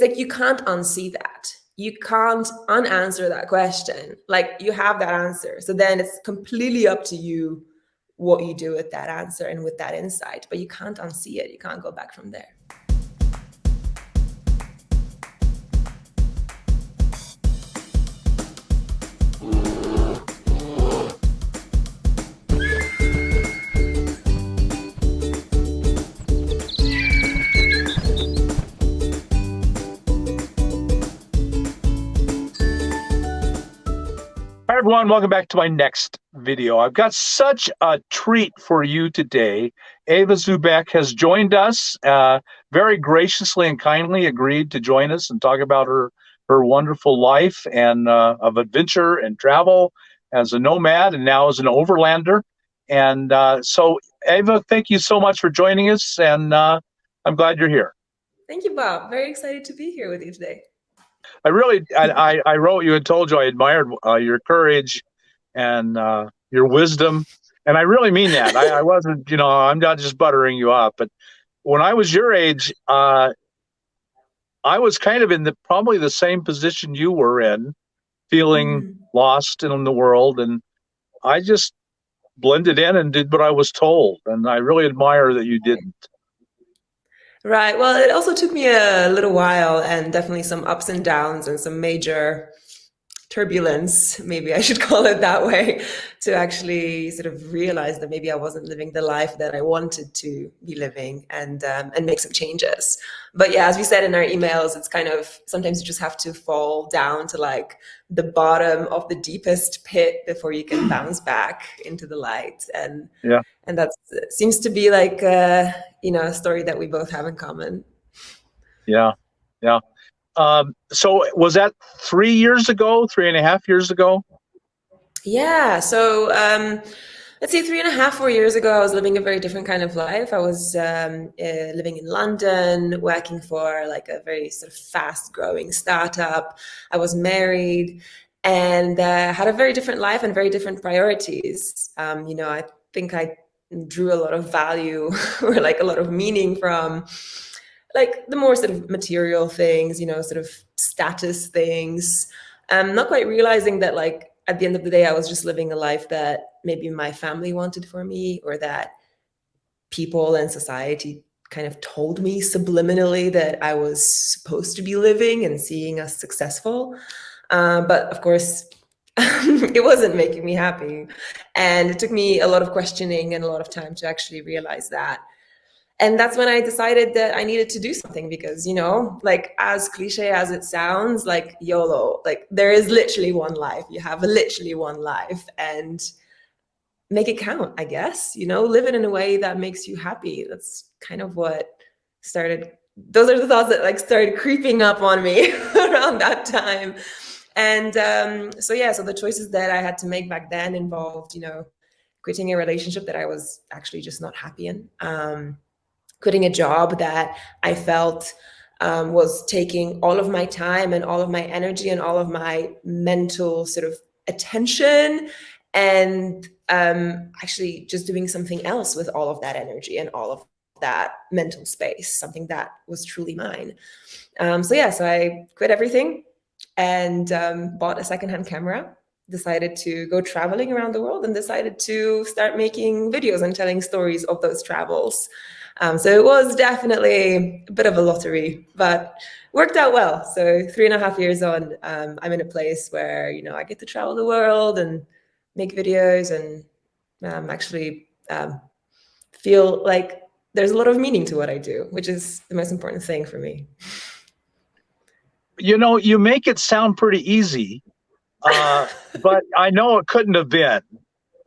like you can't unsee that. You can't unanswer that question. Like you have that answer. So then it's completely up to you what you do with that answer and with that insight, but you can't unsee it. You can't go back from there. Hi, everyone. Welcome back to my next video. I've got such a treat for you today. Eva Zu Beck has joined us, very graciously and kindly agreed to join us and talk about her wonderful life and of adventure and travel as a nomad and now as an overlander. And so, Eva, thank you so much for joining us, and I'm glad you're here. Thank you, Bob. Very excited to be here with you today. I wrote you and told you I admired your courage and your wisdom. And I really mean that. I wasn't, I'm not just buttering you up. But when I was your age, I was kind of in probably the same position you were in, feeling lost in the world. And I just blended in and did what I was told. And I really admire that you didn't. Right. Well, it also took me a little while and definitely some ups and downs and some major turbulence, maybe I should call it that way, to actually sort of realize that maybe I wasn't living the life that I wanted to be living and make some changes. But yeah, as we said in our emails, it's kind of sometimes you just have to fall down to like the bottom of the deepest pit before you can bounce back into the light. And that seems to be like a story that we both have in common. Yeah. So was that 3 years ago, 3.5 years ago? Yeah. So let's say 3.5, 4 years ago, I was living a very different kind of life. I was living in London, working for like a very sort of fast growing startup. I was married and had a very different life and very different priorities. I think I drew a lot of value or like a lot of meaning from like the more sort of material things, sort of status things. Not quite realizing that like at the end of the day, I was just living a life that maybe my family wanted for me, or that people and society kind of told me subliminally that I was supposed to be living and seeing as successful. But of course, it wasn't making me happy. And it took me a lot of questioning and a lot of time to actually realize that. And that's when I decided that I needed to do something because, like as cliche as it sounds, like YOLO, like there is literally one life. You have literally one life and make it count, I guess, live it in a way that makes you happy. That's kind of what those are the thoughts that like started creeping up on me around that time. And so the choices that I had to make back then involved, quitting a relationship that I was actually just not happy in. Quitting a job that I felt was taking all of my time and all of my energy and all of my mental sort of attention, and actually just doing something else with all of that energy and all of that mental space, something that was truly mine. So I quit everything and bought a secondhand camera, decided to go traveling around the world, and decided to start making videos and telling stories of those travels. So it was definitely a bit of a lottery, but worked out well. So 3.5 years on, I'm in a place where, I get to travel the world and make videos and actually feel like there's a lot of meaning to what I do, which is the most important thing for me. You make it sound pretty easy, but I know it couldn't have been,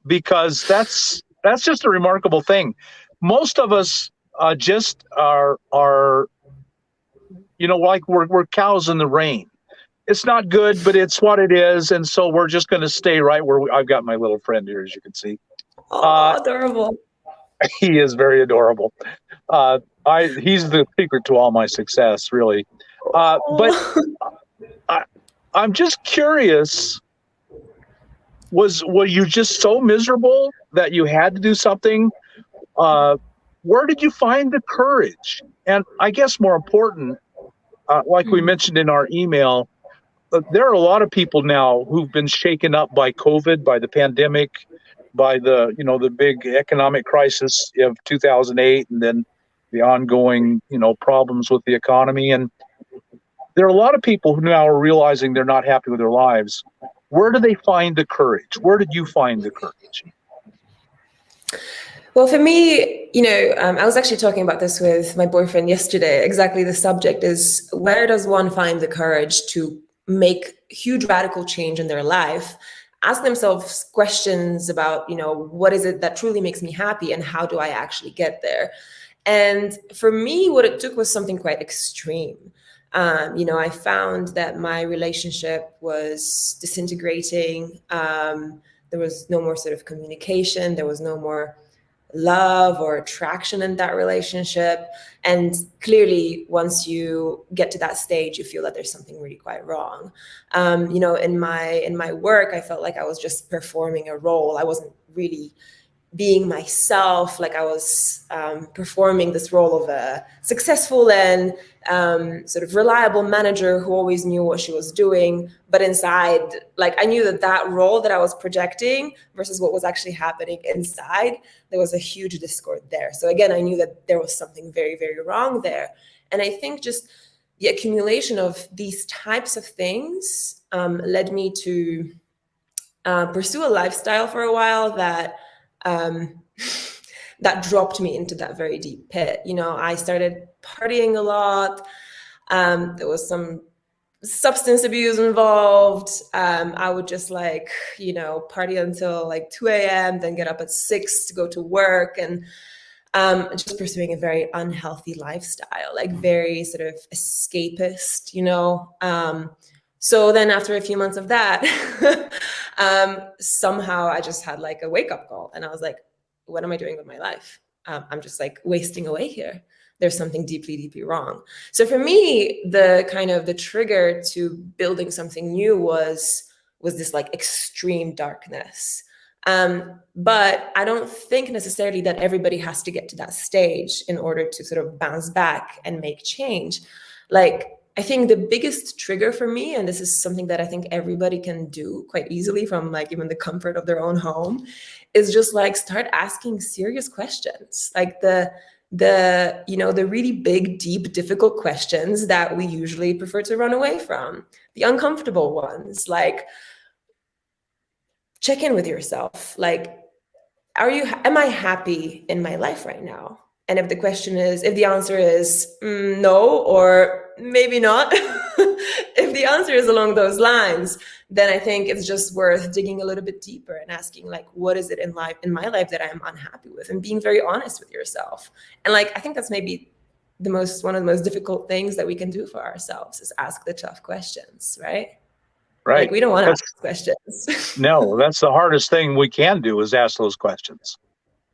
because that's just a remarkable thing. Most of us just are like we're cows in the rain. It's not good, but it's what it is, and so we're just going to stay right where I've got my little friend here, as you can see. Oh, adorable. He is very adorable. He's the secret to all my success, really. But I'm just curious, were you just so miserable that you had to do something? Where did you find the courage? And I guess more important, like we Mhm. mentioned in our email, there are a lot of people now who've been shaken up by COVID, by the pandemic, by the the big economic crisis of 2008, and then the ongoing problems with the economy. And there are a lot of people who now are realizing they're not happy with their lives. Where do they find the courage? Where did you find the courage? Well, for me, I was actually talking about this with my boyfriend yesterday. Exactly, the subject is, where does one find the courage to make huge radical change in their life? Ask themselves questions about, what is it that truly makes me happy and how do I actually get there? And for me, what it took was something quite extreme. I found that my relationship was disintegrating. There was no more sort of communication. There was no more love or attraction in that relationship. And clearly, once you get to that stage, you feel that there's something really quite wrong. In my work, I felt like I was just performing a role. I wasn't really being myself. Like, I was performing this role of a successful and sort of reliable manager who always knew what she was doing. But inside, like, I knew that role that I was projecting versus what was actually happening inside, there was a huge discord there. So again, I knew that there was something very, very wrong there. And I think just the accumulation of these types of things led me to pursue a lifestyle for a while that um, that dropped me into that very deep pit. I started partying a lot. There was some substance abuse involved. I would just party until like 2 a.m., then get up at 6 to go to work, and just pursuing a very unhealthy lifestyle, like very sort of escapist. So then after a few months of that, somehow I just had like a wake up call, and I was like, what am I doing with my life? I'm just like wasting away here. There's something deeply, deeply wrong. So for me, the trigger to building something new was this like extreme darkness. But I don't think necessarily that everybody has to get to that stage in order to sort of bounce back and make change. Like, I think the biggest trigger for me, and this is something that I think everybody can do quite easily from like even the comfort of their own home, is just like start asking serious questions. Like the really big, deep, difficult questions that we usually prefer to run away from. The uncomfortable ones, like check in with yourself. Like, am I happy in my life right now? And if the answer is no, or maybe not, if the answer is along those lines, then I think it's just worth digging a little bit deeper and asking, like, what is it in my life that I'm unhappy with, and being very honest with yourself. And like, I think that's maybe one of the most difficult things that we can do for ourselves, is ask the tough questions, right? Like, Right. we don't want to That's ask questions. No, that's the hardest thing we can do, is ask those questions.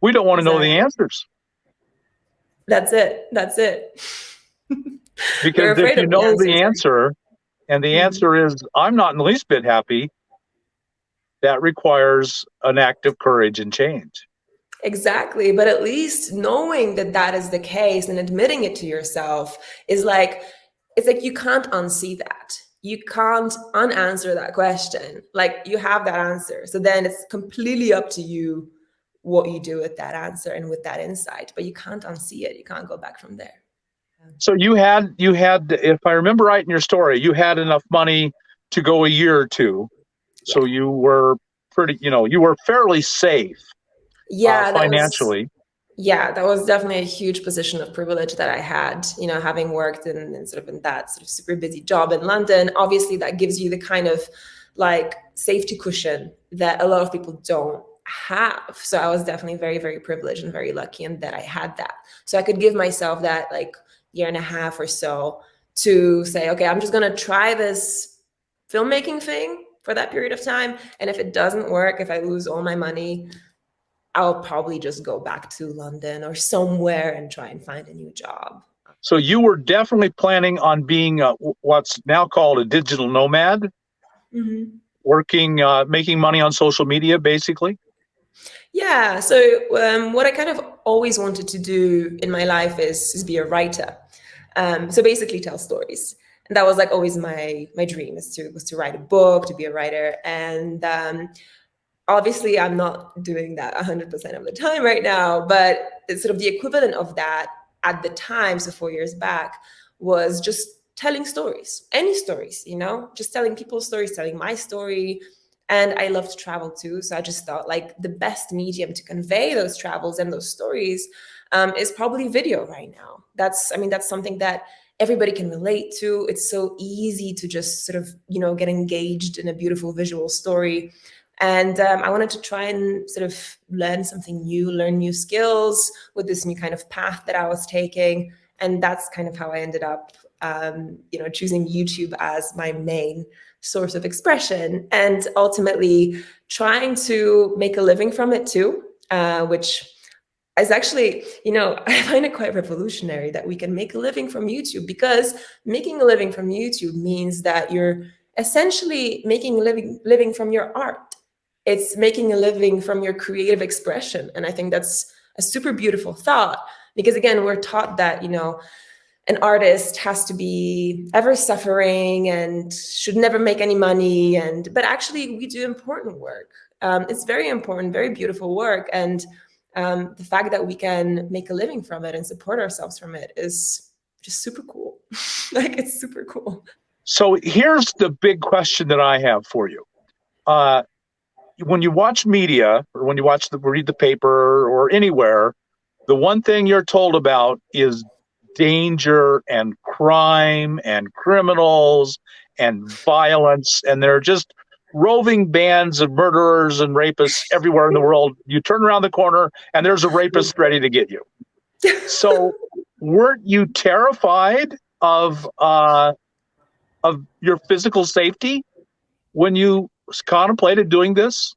We don't want to know the Exactly. answers, That's it. We're because if afraid you of the know the answers. answer and the Mhm. answer is I'm not in the least bit happy, that requires an act of courage and change. Exactly. But at least knowing that that is the case and admitting it to yourself is like, it's like you can't unsee that. You can't unanswer that question. Like, you have that answer. So then it's completely up to you what you do with that answer and with that insight. But you can't unsee it. You can't go back from there. So you had, if I remember right in your story, you had enough money to go a year or two. Yeah. So you were you were fairly safe Yeah, financially. that was definitely a huge position of privilege that I had, having worked in sort of in that sort of super busy job in London. Obviously, that gives you the kind of like safety cushion that a lot of people don't have. So I was definitely very, very privileged and very lucky in that I had that. So I could give myself that like year and a half or so to say, okay, I'm just going to try this filmmaking thing for that period of time. And if it doesn't work, if I lose all my money, I'll probably just go back to London or somewhere and try and find a new job. So you were definitely planning on being what's now called a digital nomad, Mm-hmm. working, making money on social media, basically. Yeah. So what I kind of always wanted to do in my life is be a writer. So basically tell stories. And that was like always my dream, was to write a book, to be a writer. And obviously I'm not doing that 100% of the time right now, but it's sort of the equivalent of that at the time, so 4 years back, was just telling stories, any stories, just telling people's stories, telling my story. And I love to travel too. So I just thought like the best medium to convey those travels and those stories is probably video right now. That's something that everybody can relate to. It's so easy to just sort of, get engaged in a beautiful visual story. And I wanted to try and sort of learn something new, learn new skills with this new kind of path that I was taking. And that's kind of how I ended up, choosing YouTube as my main source of expression, and ultimately trying to make a living from it too, which is actually, I find it quite revolutionary that we can make a living from YouTube, because making a living from YouTube means that you're essentially making a living from your art. It's making a living from your creative expression. And I think that's a super beautiful thought, because again, we're taught that, an artist has to be ever suffering and should never make any money. But actually we do important work. It's very important, very beautiful work. And the fact that we can make a living from it and support ourselves from it is just super cool. Like, it's super cool. So here's the big question that I have for you. When you watch media, or when you read the paper or anywhere, the one thing you're told about is danger and crime and criminals and violence, and they're just roving bands of murderers and rapists everywhere in the world. You turn around the corner and there's a rapist ready to get you. So weren't you terrified of your physical safety when you contemplated doing this?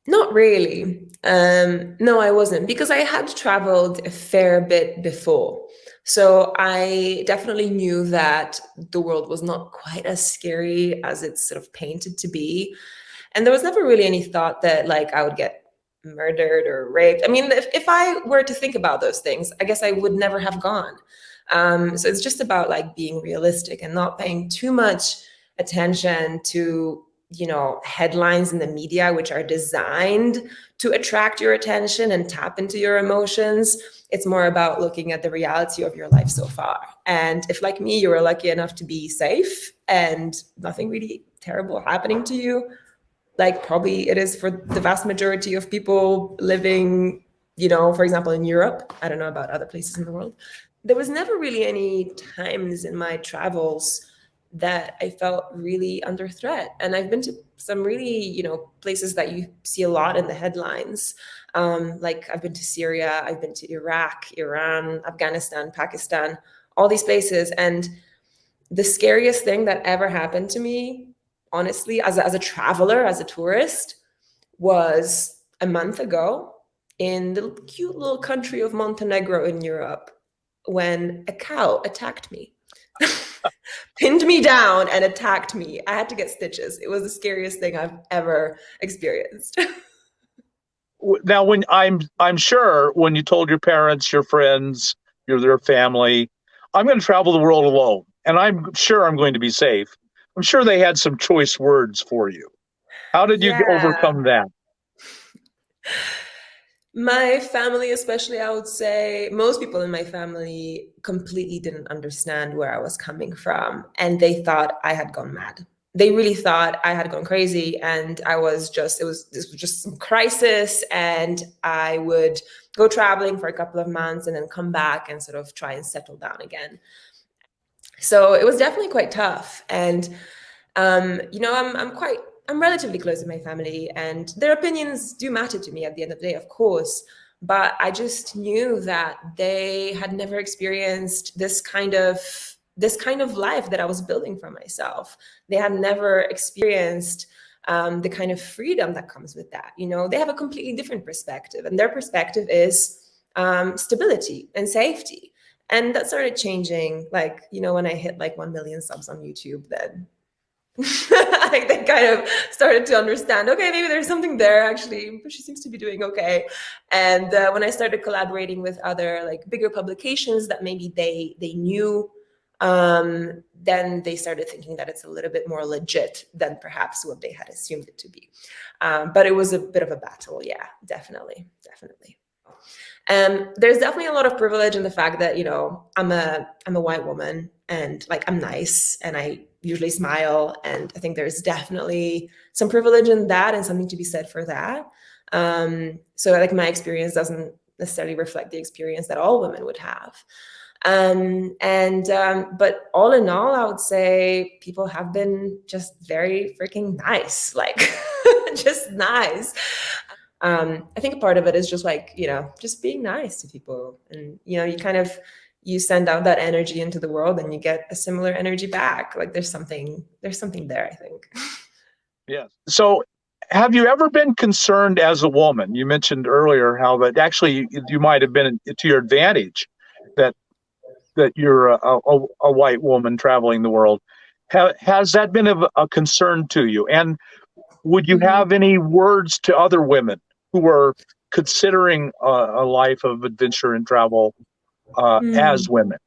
Not really. No, I wasn't, because I had traveled a fair bit before. So I definitely knew that the world was not quite as scary as it's sort of painted to be. And there was never really any thought that like I would get murdered or raped. I mean, if I were to think about those things, I guess I would never have gone. So it's just about like being realistic and not paying too much attention to headlines in the media, which are designed to attract your attention and tap into your emotions. It's more about looking at the reality of your life so far. And if, like me, you were lucky enough to be safe and nothing really terrible happening to you, like probably it is for the vast majority of people living, for example, in Europe. I don't know about other places in the world. There was never really any times in my travels that I felt really under threat. And I've been to some really, places that you see a lot in the headlines. Like I've been to Syria, I've been to Iraq, Iran, Afghanistan, Pakistan, all these places. And the scariest thing that ever happened to me, honestly, as a traveler, as a tourist, was a month ago in the cute little country of Montenegro in Europe, when a cow attacked me. Pinned me down and attacked me. I had to get stitches. It was the scariest thing I've ever experienced. Now, when I'm sure when you told your parents, your friends, their family, I'm going to travel the world alone, and I'm sure I'm going to be safe, I'm sure they had some choice words for you. How did you Yeah. overcome that? My family, especially, I would say most people in my family completely didn't understand where I was coming from. And they thought I had gone mad. They really thought I had gone crazy. And this was just some crisis. And I would go traveling for a couple of months and then come back and sort of try and settle down again. So it was definitely quite tough. And, I'm relatively close to my family, and their opinions do matter to me at the end of the day, of course. But I just knew that they had never experienced this kind of life that I was building for myself. They had never experienced the kind of freedom that comes with that. They have a completely different perspective, and their perspective is stability and safety. And that started changing, like, when I hit like 1 million subs on YouTube, then Like they kind of started to understand, okay, maybe there's something there actually, but she seems to be doing okay. And when I started collaborating with other like bigger publications that maybe they knew, then they started thinking that it's a little bit more legit than perhaps what they had assumed it to be. But it was a bit of a battle, yeah, definitely, definitely. There's definitely a lot of privilege in the fact that, you know, I'm a white woman and like I'm nice and I usually smile, and I think there's definitely some privilege in that and something to be said for that. So like my experience doesn't necessarily reflect the experience that all women would have. But all in all, I would say people have been just very freaking nice, like just nice. I think a part of it is just like, you know, just being nice to people. And, you know, you kind of, you send out that energy into the world and you get a similar energy back. Like there's something there, I think. Yes. So have you ever been concerned as a woman? You mentioned earlier how that actually you might have been to your advantage that you're a white woman traveling the world. Has that been a concern to you? And would you Mhm. have any words to other women who are considering a life of adventure and travel as Mm. women?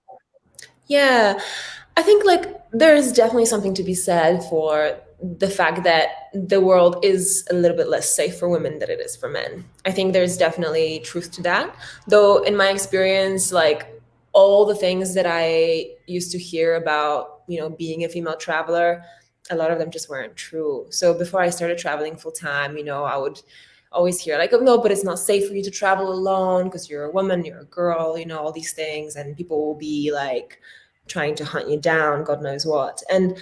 Yeah, I think like there's definitely something to be said for the fact that the world is a little bit less safe for women than it is for men. I think there's definitely truth to that. Though in my experience, like all the things that I used to hear about, you know, being a female traveler, a lot of them just weren't true. So before I started traveling full time, you know, I would always hear like, oh no, but it's not safe for you to travel alone because you're a woman, you're a girl, you know, all these things, and people will be like trying to hunt you down, God knows what. And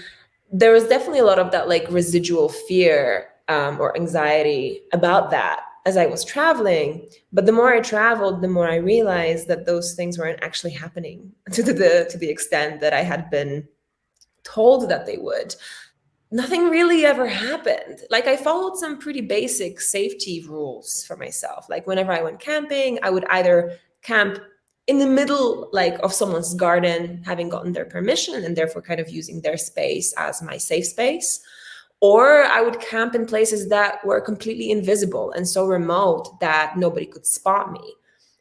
there was definitely a lot of that like residual fear or anxiety about that as I was traveling. But the more I traveled, the more I realized that those things weren't actually happening to the extent that I had been told that they would. Nothing really ever happened. Like I followed some pretty basic safety rules for myself. Like whenever I went camping, I would either camp in the middle like of someone's garden, having gotten their permission and therefore kind of using their space as my safe space, or I would camp in places that were completely invisible and so remote that nobody could spot me.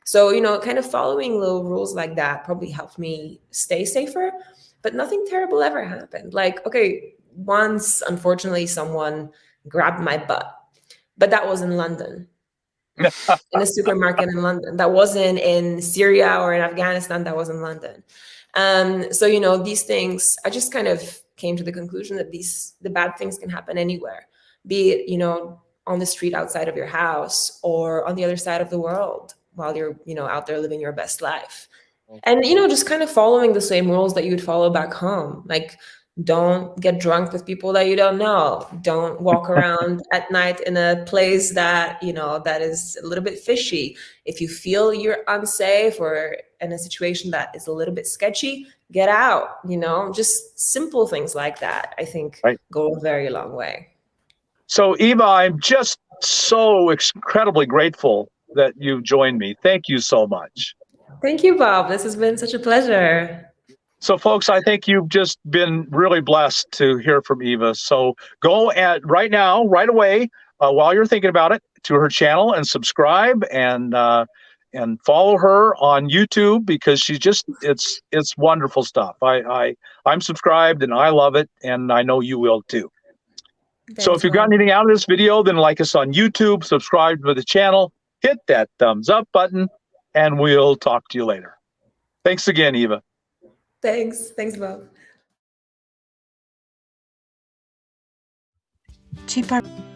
So, you know, kind of following little rules like that probably helped me stay safer, but nothing terrible ever happened. Like, okay, once, unfortunately, someone grabbed my butt, but that was in London, in a supermarket in London. That wasn't in Syria or in Afghanistan. That was in London. So, you know, these things, I just kind of came to the conclusion that the bad things can happen anywhere, be it, you know, on the street outside of your house or on the other side of the world while you're, you know, out there living your best life. And, you know, just kind of following the same rules that you would follow back home. Like, don't get drunk with people that you don't know. Don't walk around at night in a place that, you know, that is a little bit fishy. If you feel you're unsafe or in a situation that is a little bit sketchy, get out, you know, just simple things like that, I think Right. go a very long way. So, Eva, I'm just so incredibly grateful that you joined me. Thank you so much. Thank you, Bob. This has been such a pleasure. So, folks, I think you've just been really blessed to hear from Eva. So, go at right now, right away, while you're thinking about it, to her channel and subscribe and follow her on YouTube because she's just it's wonderful stuff. I'm subscribed and I love it, and I know you will too. So, if Thanks, you've got Bob. anything out of this video, then like us on YouTube, subscribe to the channel, hit that thumbs up button, and we'll talk to you later. Thanks again, Eva. Thanks. Thanks, Bob. CheapRVLiving